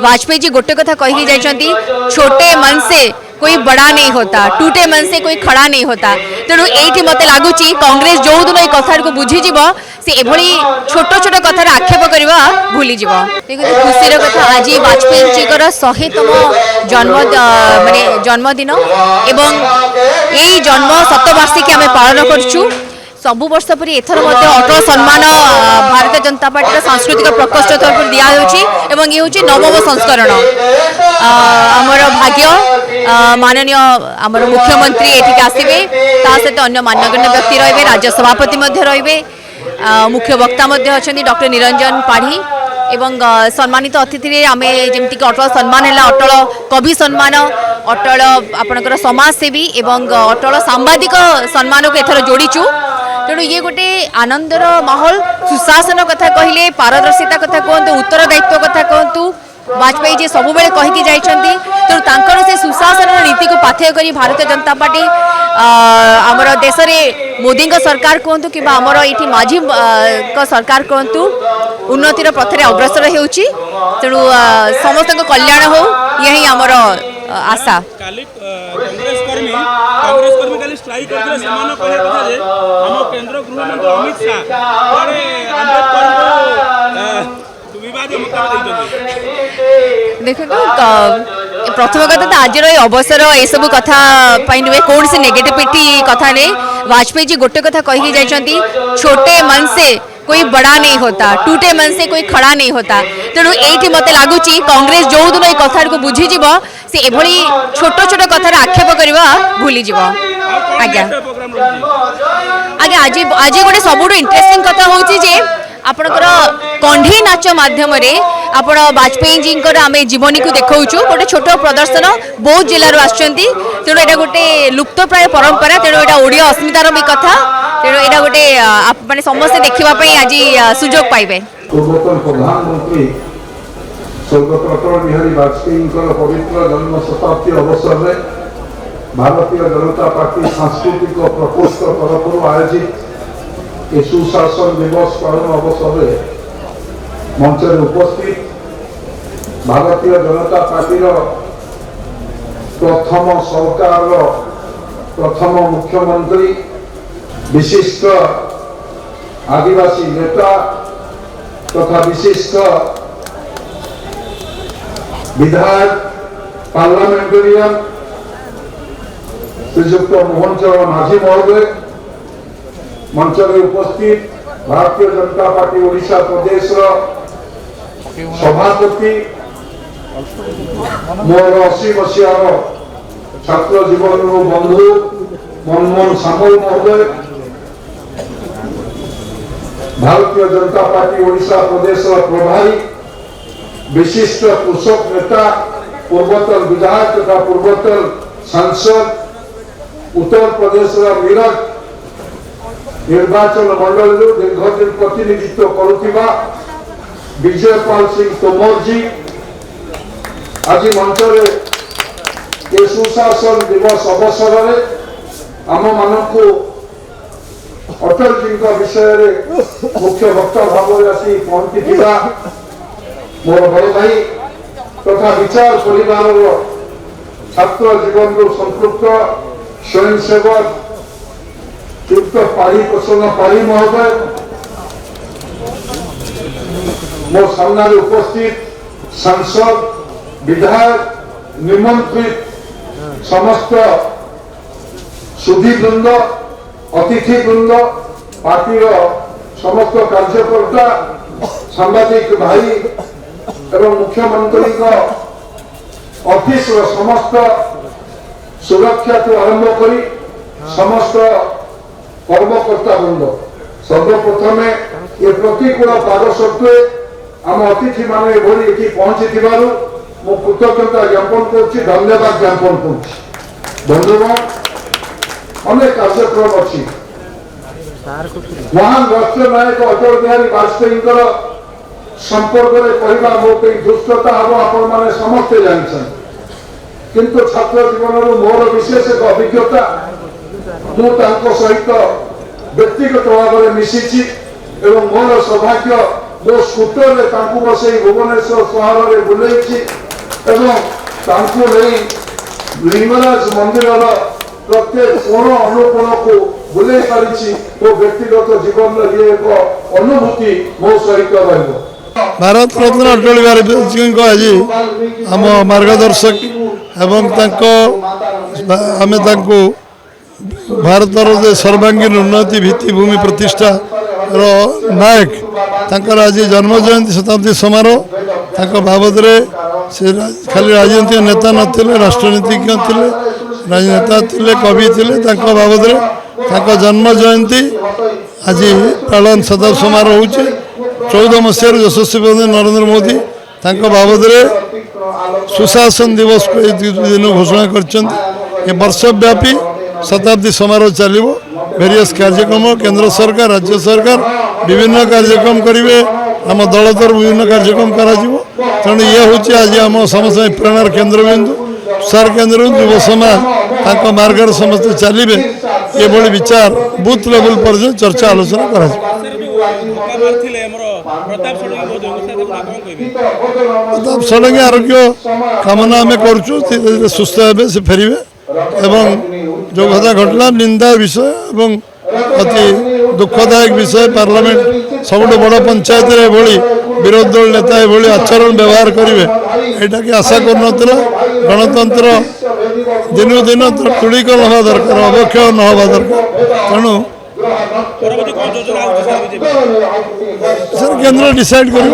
वाजपेयी जी गोटे कथा कही जाइछंती, छोटे मन से कोई बड़ा नहीं होता, टूटे मन से कोई खड़ा नहीं होता। तेणु ये मत लगुच कांग्रेस जो दिन ये कथा को बुझीज से एभली छोट छोट कथार आक्षेप करवा भूलीज। खुशी कथा आज वाजपेयी जी 100तम जन्म माने जन्मदिन एवं यही जन्म शतवार्षिकी आम पालन करूँ। सबु वर्ष पर एथर अटल सम्मान भारतीय जनता पार्टी सांस्कृतिक प्रकोष्ठ तरफ दिखाई ये हूँ नवम संस्करण। आमर भाग्य माननीय आमर मुख्यमंत्री एठिक आसवे सहित अन्य मान्यगण्य व्यक्ति रे राज्य सभापति रे मुख्य वक्ता डॉक्टर निरंजन पाढ़ी एवं सम्मानित अतिथि आम जमीक अटल सम्मान है अटल कवि सम्मान अटल आपणकर समाजसेवी एवं अटल सांबादिक सम्मान को एथर जोड़ीचु। तेणु ये गोटे आनंदर माहौल सुशासन कथा कहले पारदर्शिता कथा कहतु उत्तरदायित्व कथा कहतु वाजपेयी जी सब बेले कहीकि जाइछंती। तेणु तांकर से सुशासन नीति को पाथेय करी भारतीय जनता पार्टी आमर देश में मोदी सरकार कहतु कि आमर ये माझी सरकार कहतु उन्नतिर पथरे अग्रसर होउची। तेणु समस्त कल्याण हो यही आमर आशा। कांग्रेस कर्मी काली स्ट्राइक करथिले समान कहले कथा जे हम केंद्र गृह मंत्री अमित शाह बड़े अंबेडकर को विवाद मुताबिक दैछथि। देखो प्रथम कथा तो आज अवसर ये सब कथा नुहे कौन सी नेगेटिविटी कथा नहीं। वाजपेयी जी गोटे कथा कही जाइछंती, छोटे मन से कोई बड़ा नहीं होता, टूटे मन से कोई खड़ा नहीं होता। तेणु ये मत लगुच कांग्रेस जो दिन ये कथा को बुझीज से एभली छोट छोट कथार आक्षेप करवा भूलीज। आज्ञा आज्ञा आज आज गोटे सबुठ इंटरेस्टिंग कथा हूँ जे आपणकर कंढी नाच माध्यम आपण वाजपेयी जी आम जीवनी को देखा गोटे छोट प्रदर्शन बौद्ध जिलूर आसुँच। तेणु यहाँ गोटे लुप्त प्राय परंपरा, तेणु यहाँ ओडिया अस्मितार भी कथा। तेणु यहाँ गोटे माने समस्ते देखापी आज सुजोग पाइबे। पूर्वतन प्रधानमंत्री स्वर्गत अटल बिहारी वाजपेयी पवित्र जन्म शताब्दी अवसर में भारतीय जनता पार्टी सांस्कृतिक प्रकोष्ठ तरफ आयोजित सुशासन दिवस पालन अवसर में मंच उपस्थित भारतीय जनता पार्टी प्रथम सरकार प्रथम मुख्यमंत्री विशिष्ट आदिवासी नेता तथा विशिष्ट विधायक पार्लियामेंटेरियन श्रीजुक्त मोहन चरण माझी महोदय मंच में उपस्थित भारतीय जनता पार्टी ओडिशा प्रदेश सभापति मोर 80 मसीहार छात्र जीवन बंधु मनमोहन सामल महोदय भारतीय जनता पार्टी ओडिशा प्रदेश प्रभारी विशिष्ट कृषक नेता पूर्वतन विधायक तथा पूर्वतन सांसद उत्तर प्रदेश मीरठ निर्वाचन मंडल दीर्घदिन प्रतिनिधित्व करुवा विजयपाल सिंह तोमर जी आज मंच ये सुशासन दिवस अवसर में आम मान को अटल जी विषय मुख्य वक्ता भाव आसी पहुंची मोर बड़ भाई तथा विचार परिवार छात्र जीवन संपृक्त स्वयंसेवक युक्त पारी प्रसन्न पारी महोदय मो सामने उपस्थित सांसद विधायक निमंत्रित समस्त सुधीवृंद अतिथि वृंद पार्टी समस्त कार्यकर्ता सांबादिक भाई एवं मुख्यमंत्री ऑफिस समस्त सुरक्षा तो आरंभ करी समस्त कर्मकर्ता वृंद सर्वप्रथम ये प्रतिकूल पाग सत्वे आम अतिथि माने पहुंची मु कृतज्ञता ज्ञापन कर धन्यवाद ज्ञापन कर। बंधुगण अनेक कार्यक्रम अच्छी महान राष्ट्रीय नायक अटल बिहारी वाजपेयी संपर्क में कहवा मो दुष्टता हम आपण मैंने समस्ते जानते किंतु छात्र जीवन मोर विशेष एक अभिज्ञता सहित व्यक्तिगत भाव में मिशिची एवं मोर सौभाग्य ମୋ ସ୍କୁଟରରେ ତାଙ୍କୁ ବସେଇ ଭୁବନେଶ୍ୱର ସହରରେ ବୁଲେଇଛି ଏବଂ ତାଙ୍କୁ ନେଇ ଲିଙ୍ଗରାଜ ମନ୍ଦିରର ପ୍ରତ୍ୟେକ କୋଣ ଅନୁକୋଣକୁ ବୁଲେଇ ପାରିଛି। ମୋ ବ୍ୟକ୍ତିଗତ ଜୀବନରେ ଇଏ ଏକ ଅନୁଭୂତି ମୋ ସହିତ ରହିବ। ଭାରତ ରତ୍ନ ଅଟଳ ବିହାରୀ ବାଜପେୟୀଙ୍କ ଆଜି ଆମ ମାର୍ଗଦର୍ଶକ ଏବଂ ତାଙ୍କ ଆମେ ତାଙ୍କୁ ଭାରତର ଯେ ସର୍ବାଙ୍ଗୀନ ଉନ୍ନତି ଭିତ୍ତିଭୂମି ପ୍ରତିଷ୍ଠାର ନାୟକ ତାଙ୍କର ଆଜି ଜନ୍ମ ଜୟନ୍ତୀ ଶତାବ୍ଦୀ ସମାରୋହ। ତାଙ୍କ ବାବଦରେ ସେ ଖାଲି ରାଜନୈତିକ ନେତା ନଥିଲେ, ରାଷ୍ଟ୍ରନୀତିଜ୍ଞ ଥିଲେ, ରାଜନେତା ଥିଲେ, କବି ଥିଲେ। ତାଙ୍କ ବାବଦରେ ତାଙ୍କ ଜନ୍ମ ଜୟନ୍ତୀ ଆଜି ପାଳନ ଶତାବ୍ଦୀ ସମାରୋହ ହେଉଛି। 14 ମସିହାରୁ ଯଶସ୍ୱୀ ପ୍ରଧାନ ନରେନ୍ଦ୍ର ମୋଦି ତାଙ୍କ ବାବଦରେ ସୁଶାସନ ଦିବସକୁ ଏ ଦିନ ଘୋଷଣା କରିଛନ୍ତି। ଏ ବର୍ଷବ୍ୟାପୀ ଶତାବ୍ଦୀ ସମାରୋହ ଚାଲିବ। ଭେରିୟସ୍ କାର୍ଯ୍ୟକ୍ରମ କେନ୍ଦ୍ର ସରକାର, ରାଜ୍ୟ ସରକାର ବିଭିନ୍ନ କାର୍ଯ୍ୟକ୍ରମ କରିବେ। ଆମ ଦଳ ତରଫରୁ ବିଭିନ୍ନ କାର୍ଯ୍ୟକ୍ରମ କରାଯିବ। ତେଣୁ ଇଏ ହେଉଛି ଆଜି ଆମ ସମସ୍ତ ପ୍ରେରଣାର କେନ୍ଦ୍ରବିନ୍ଦୁ, ସାର କେନ୍ଦ୍ରବିନ୍ଦୁ। ଯୁବ ସମାଜ ତାଙ୍କ ମାର୍ଗରେ ସମସ୍ତେ ଚାଲିବେ। ଏଭଳି ବିଚାର ବୁଥ୍ ଲେଭେଲ୍ ପର୍ଯ୍ୟନ୍ତ ଚର୍ଚ୍ଚା ଆଲୋଚନା କରାଯିବ। ପ୍ରତାପ ଷଡ଼ଙ୍ଗୀ ଆରୋଗ୍ୟ କାମନା ଆମେ କରୁଛୁ। ଧୀରେ ଧୀରେ ସୁସ୍ଥ ହେବେ, ସେ ଫେରିବେ ଏବଂ ଯେଉଁ କଥା ଘଟିଲା ନିନ୍ଦା ବିଷୟ ଏବଂ ଅତି ଦୁଃଖଦାୟକ ବିଷୟ। ପାର୍ଲାମେଣ୍ଟ ସବୁଠୁ ବଡ଼ ପଞ୍ଚାୟତରେ ଏଭଳି ବିରୋଧୀ ଦଳ ନେତା ଏଭଳି ଆଚରଣ ବ୍ୟବହାର କରିବେ ଏଇଟା କି ଆଶା କରୁନଥିଲା। ଗଣତନ୍ତ୍ର ଦିନକୁ ଦିନ ତୁଳୀକରଣ ହେବା ଦରକାର, ଅବକ୍ଷୟ ନ ହେବା ଦରକାର। ତେଣୁ ସାର୍ କେନ୍ଦ୍ର ଡିସାଇଡ୍ କରିବ।